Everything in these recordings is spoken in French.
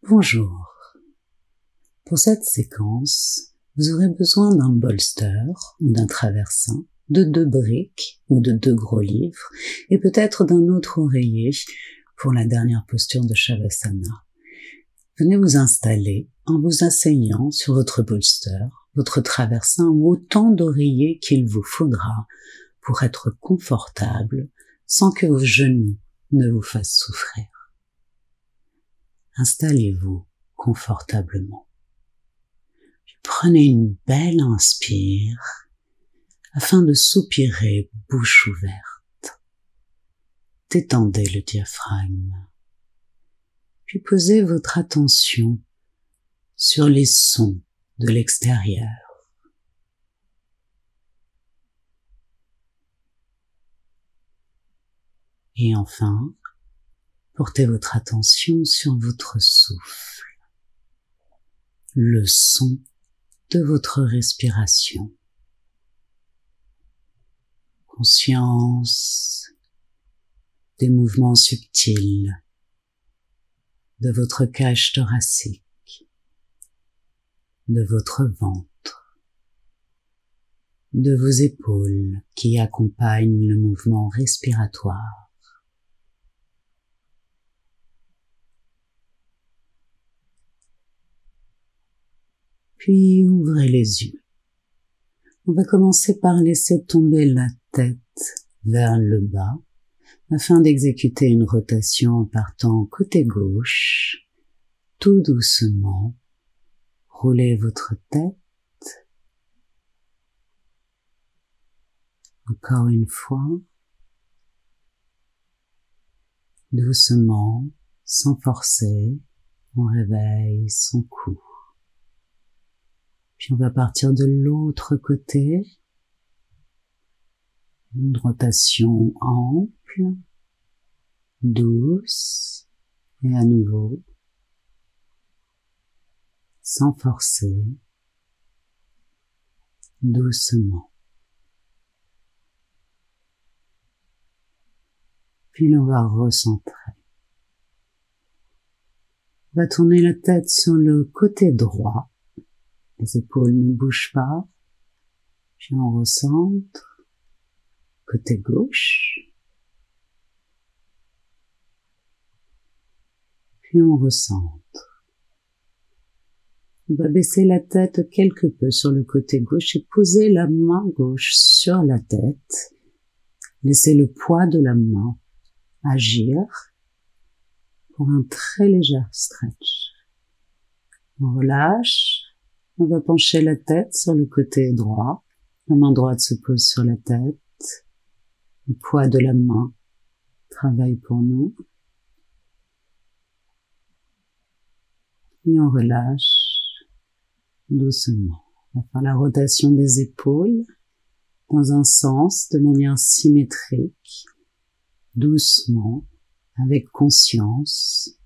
Bonjour. Pour cette séquence, vous aurez besoin d'un bolster ou d'un traversin, de 2 briques ou de 2 gros livres et peut-être d'un autre oreiller pour la dernière posture de Shavasana. Venez vous installer en vous asseyant sur votre bolster, votre traversin ou autant d'oreillers qu'il vous faudra pour être confortable sans que vos genoux ne vous fassent souffrir. Installez-vous confortablement. Puis prenez une belle inspire afin de soupirer bouche ouverte. Détendez le diaphragme. Puis posez votre attention sur les sons de l'extérieur. Et enfin, portez votre attention sur votre souffle, le son de votre respiration. Conscience des mouvements subtils de votre cage thoracique, de votre ventre, de vos épaules qui accompagnent le mouvement respiratoire. Puis ouvrez les yeux. On va commencer par laisser tomber la tête vers le bas afin d'exécuter une rotation en partant côté gauche. Tout doucement, roulez votre tête. Encore une fois. Doucement, sans forcer, on réveille son cou. Puis on va partir de l'autre côté. Une rotation ample, douce, et à nouveau, sans forcer, doucement. Puis on va recentrer. On va tourner la tête sur le côté droit. Les épaules ne bougent pas. Puis on recentre. Côté gauche. Puis on recentre. On va baisser la tête quelque peu sur le côté gauche et poser la main gauche sur la tête. Laissez le poids de la main agir pour un très léger stretch. On relâche. On va pencher la tête sur le côté droit. La main droite se pose sur la tête. Le poids de la main travaille pour nous. Et on relâche doucement. On va faire la rotation des épaules dans un sens de manière symétrique, doucement, avec conscience.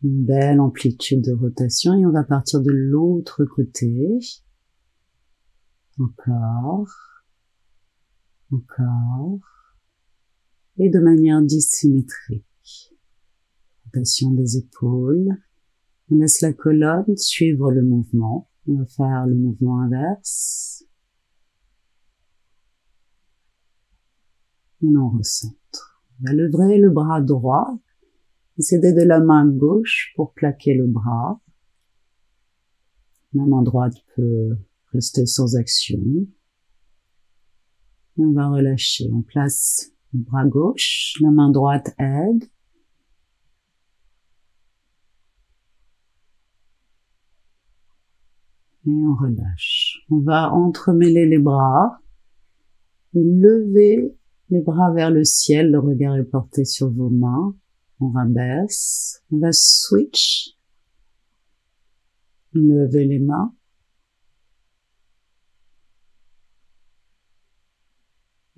Une belle amplitude de rotation et on va partir de l'autre côté. Encore. Et de manière dissymétrique. Rotation des épaules. On laisse la colonne suivre le mouvement. On va faire le mouvement inverse. Et on recentre. On va lever le bras droit. Essayez de la main gauche pour plaquer le bras. La main droite peut rester sans action. Et on va relâcher. On place le bras gauche, la main droite aide. Et on relâche. On va entremêler les bras et lever les bras vers le ciel. Le regard est porté sur vos mains. On rabaisse, on va switch, lever les mains,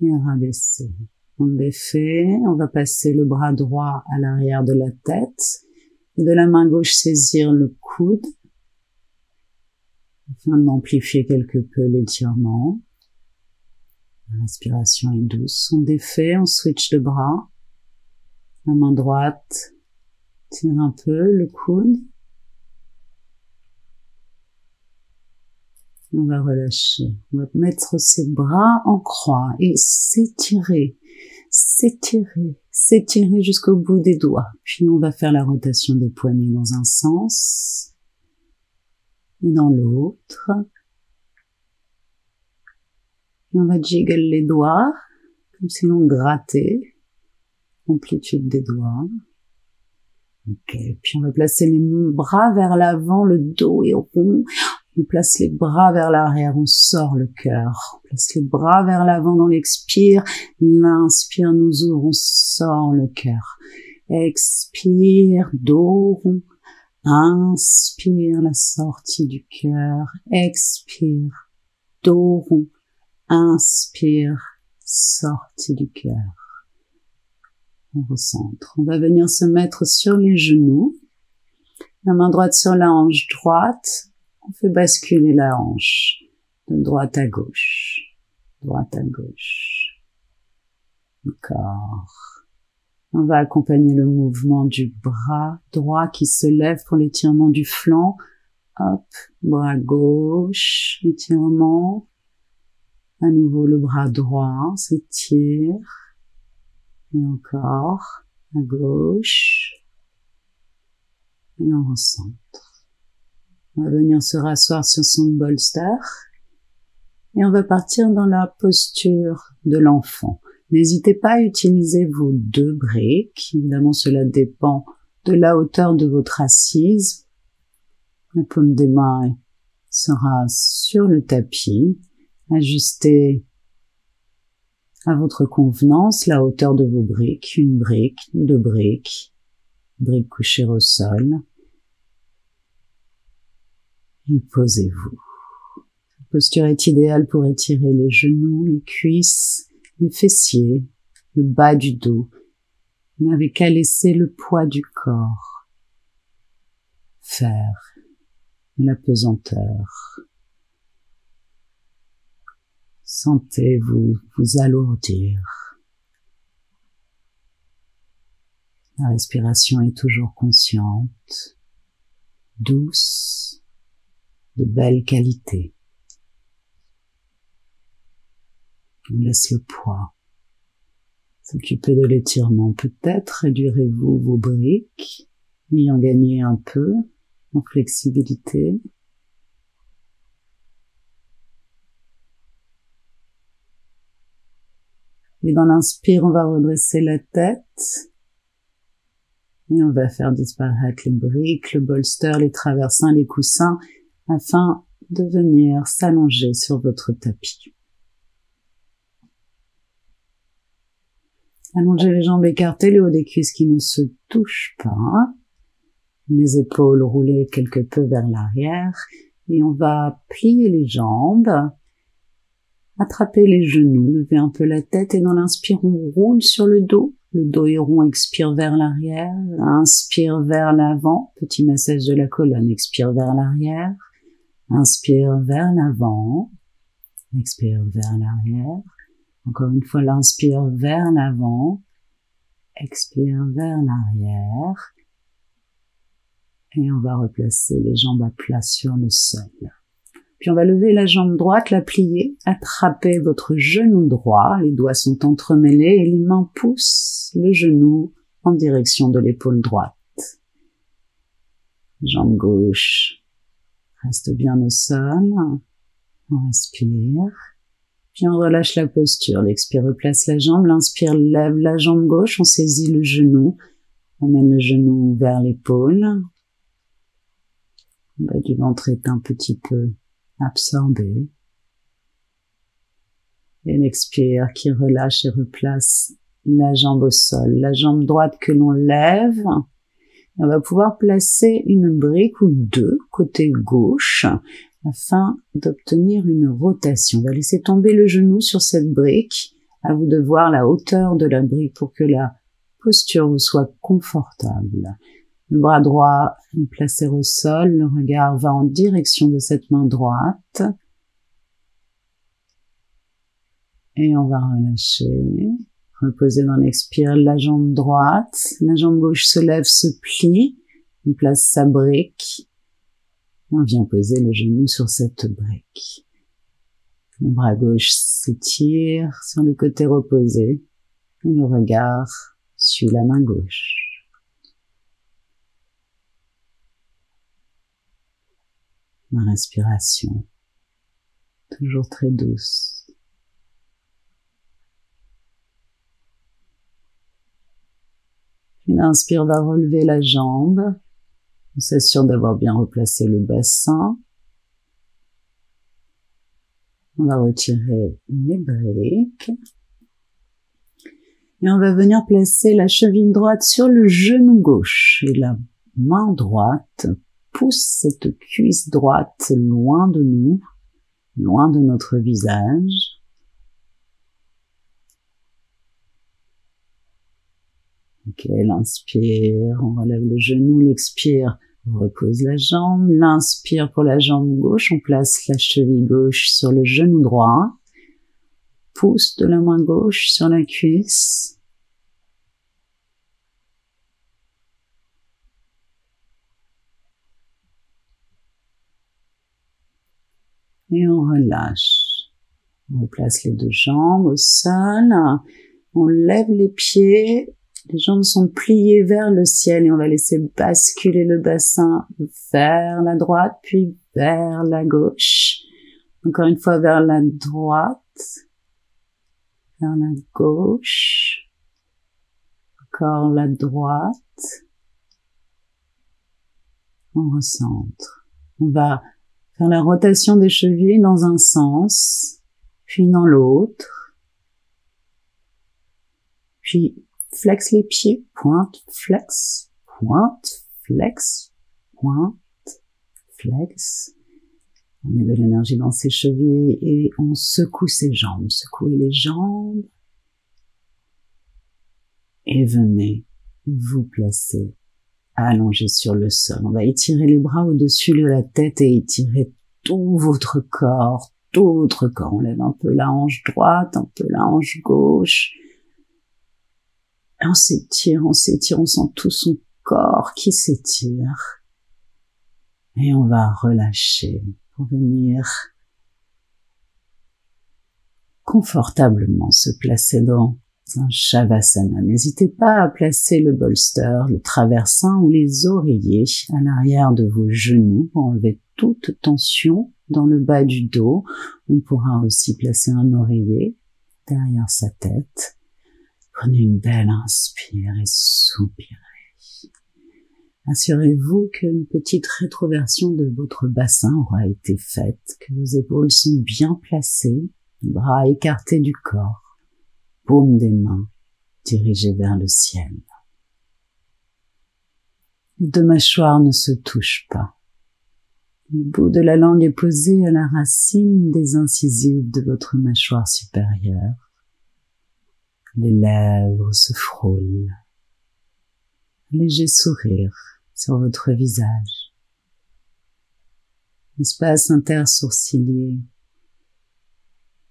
et rabaisser. On défait, on va passer le bras droit à l'arrière de la tête, et de la main gauche saisir le coude, afin d'amplifier quelque peu l'étirement. L'inspiration est douce, on défait, on switch de bras. La main droite tire un peu le coude On va relâcher. On va mettre ses bras en croix et s'étirer, s'étirer, s'étirer jusqu'au bout des doigts. Puis on va faire la rotation des poignets dans un sens et dans l'autre. Et on va jiggle les doigts comme si l'on grattait. Amplitude des doigts. Ok. Puis on va placer les bras vers l'avant, le dos est rond. On place les bras vers l'arrière, on sort le cœur. On place les bras vers l'avant dans l'expire. L'inspire nous ouvre, on sort le cœur. Expire, dos rond. Inspire, la sortie du cœur. Expire, dos rond. Inspire, sortie du cœur. On recentre. On va venir se mettre sur les genoux. La main droite sur la hanche droite. On fait basculer la hanche de droite à gauche. Droite à gauche. Encore. On va accompagner le mouvement du bras droit qui se lève pour l'étirement du flanc. Hop, bras gauche, étirement. À nouveau, le bras droit s'étire. Et encore, à gauche. Et on recentre. On va venir se rasseoir sur son bolster. Et on va partir dans la posture de l'enfant. N'hésitez pas à utiliser vos 2 briques. Évidemment, cela dépend de la hauteur de votre assise. La paume des mains sera sur le tapis. Ajustez à votre convenance la hauteur de vos briques, 1 brique, 2 briques, briques couchées au sol. Et posez-vous. Cette posture est idéale pour étirer les genoux, les cuisses, les fessiers, le bas du dos. Vous n'avez qu'à laisser le poids du corps faire la pesanteur. Sentez-vous vous alourdir. La respiration est toujours consciente, douce, de belle qualité. On laisse le poids s'occuper de l'étirement. Peut-être réduirez-vous vos briques, ayant gagné un peu en flexibilité. Et dans l'inspire, on va redresser la tête. Et on va faire disparaître les briques, le bolster, les traversins, les coussins, afin de venir s'allonger sur votre tapis. Allongez les jambes écartées, le haut des cuisses qui ne se touchent pas. Les épaules roulées quelque peu vers l'arrière. Et on va plier les jambes. Attrapez les genoux, levez un peu la tête et dans l'inspire, on roule sur le dos. Le dos est rond, expire vers l'arrière, inspire vers l'avant, petit massage de la colonne, expire vers l'arrière, inspire vers l'avant, expire vers l'arrière. Encore une fois, l'inspire vers l'avant, expire vers l'arrière. Et on va replacer les jambes à plat sur le sol. Puis on va lever la jambe droite, la plier, attraper votre genou droit, les doigts sont entremêlés et les mains poussent le genou en direction de l'épaule droite. Jambe gauche reste bien au sol, on respire, puis on relâche la posture, l'expire replace la jambe, l'inspire lève la jambe gauche, on saisit le genou, on mène le genou vers l'épaule, le bas du ventre est un petit peu absorbé. Et l'expire qui relâche et replace la jambe au sol. La jambe droite que l'on lève. Et on va pouvoir placer une brique ou 2 côté gauche afin d'obtenir une rotation. On va laisser tomber le genou sur cette brique. À vous de voir la hauteur de la brique pour que la posture vous soit confortable. Le bras droit est placé au sol, le regard va en direction de cette main droite. Et on va relâcher, reposer dans l'expire la jambe droite, la jambe gauche se lève, se plie, on place sa brique, et on vient poser le genou sur cette brique. Le bras gauche s'étire sur le côté reposé et le regard suit la main gauche. Ma respiration, toujours très douce. Puis l'inspire va relever la jambe. On s'assure d'avoir bien replacé le bassin. On va retirer les briques. Et on va venir placer la cheville droite sur le genou gauche. Et la main droite pousse cette cuisse droite loin de nous, loin de notre visage. Ok, l'inspire, on relève le genou, l'expire, on repose la jambe, l'inspire pour la jambe gauche, on place la cheville gauche sur le genou droit, pouce de la main gauche sur la cuisse. Et on relâche. On replace les deux jambes au sol, on lève les pieds. Les jambes sont pliées vers le ciel et on va laisser basculer le bassin vers la droite, puis vers la gauche. Encore une fois vers la droite, vers la gauche, encore la droite. On recentre. On va faire la rotation des chevilles dans un sens, puis dans l'autre. Puis flex les pieds, pointe, flex, pointe, flex. On met de l'énergie dans ses chevilles et on secoue ses jambes. Secouez les jambes. Et venez vous placer allongé sur le sol. On va étirer les bras au-dessus de la tête et étirer tout votre corps, On lève un peu la hanche droite, un peu la hanche gauche. Et on s'étire, on sent tout son corps qui s'étire. Et on va relâcher pour venir confortablement se placer dans un Shavasana. N'hésitez pas à placer le bolster, le traversin ou les oreillers à l'arrière de vos genoux pour enlever toute tension dans le bas du dos. On pourra aussi placer un oreiller derrière sa tête. Prenez une belle inspire et soupirez. Assurez-vous qu'une petite rétroversion de votre bassin aura été faite, que vos épaules sont bien placées, les bras écartés du corps, paumes des mains dirigées vers le ciel. Les deux mâchoires ne se touchent pas. Le bout de la langue est posé à la racine des incisives de votre mâchoire supérieure. Les lèvres se frôlent. Un léger sourire sur votre visage. L'espace intersourcilier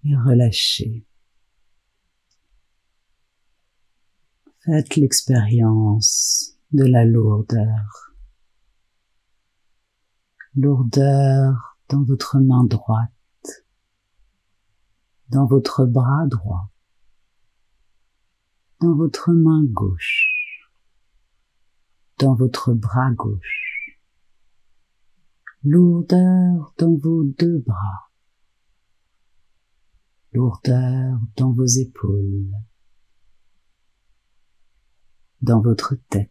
est relâché. Faites l'expérience de la lourdeur. Lourdeur dans votre main droite, dans votre bras droit, dans votre main gauche, dans votre bras gauche, lourdeur dans vos deux bras, lourdeur dans vos épaules, dans votre tête,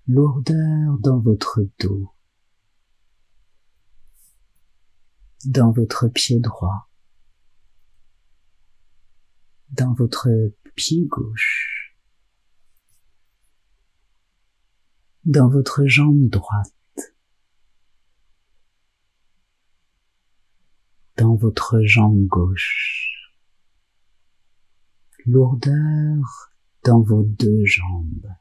lourdeur dans votre dos, dans votre pied droit, dans votre pied gauche, dans votre jambe droite, dans votre jambe gauche, lourdeur dans vos deux jambes.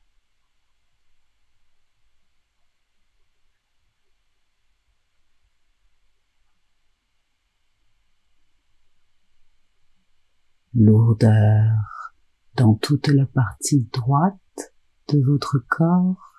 Lourdeur dans toute la partie droite de votre corps.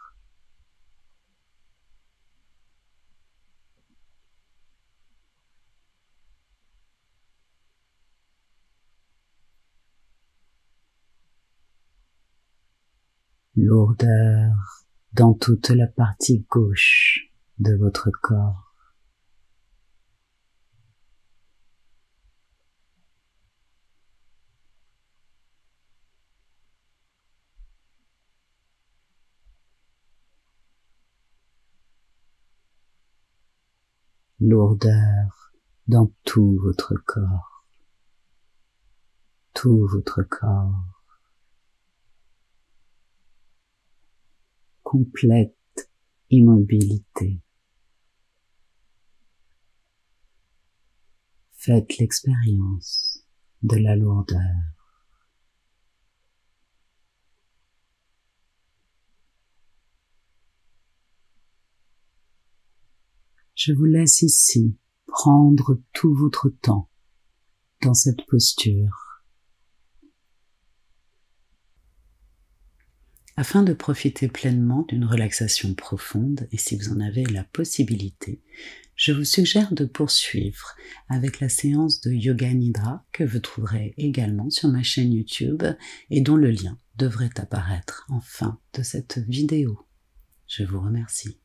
lourdeur dans toute la partie gauche de votre corps. Lourdeur dans tout votre corps, tout votre corps, complète immobilité. Faites l'expérience de la lourdeur. Je vous laisse ici prendre tout votre temps dans cette posture. Afin de profiter pleinement d'une relaxation profonde, et si vous en avez la possibilité, je vous suggère de poursuivre avec la séance de Yoga Nidra que vous trouverez également sur ma chaîne YouTube et dont le lien devrait apparaître en fin de cette vidéo. Je vous remercie.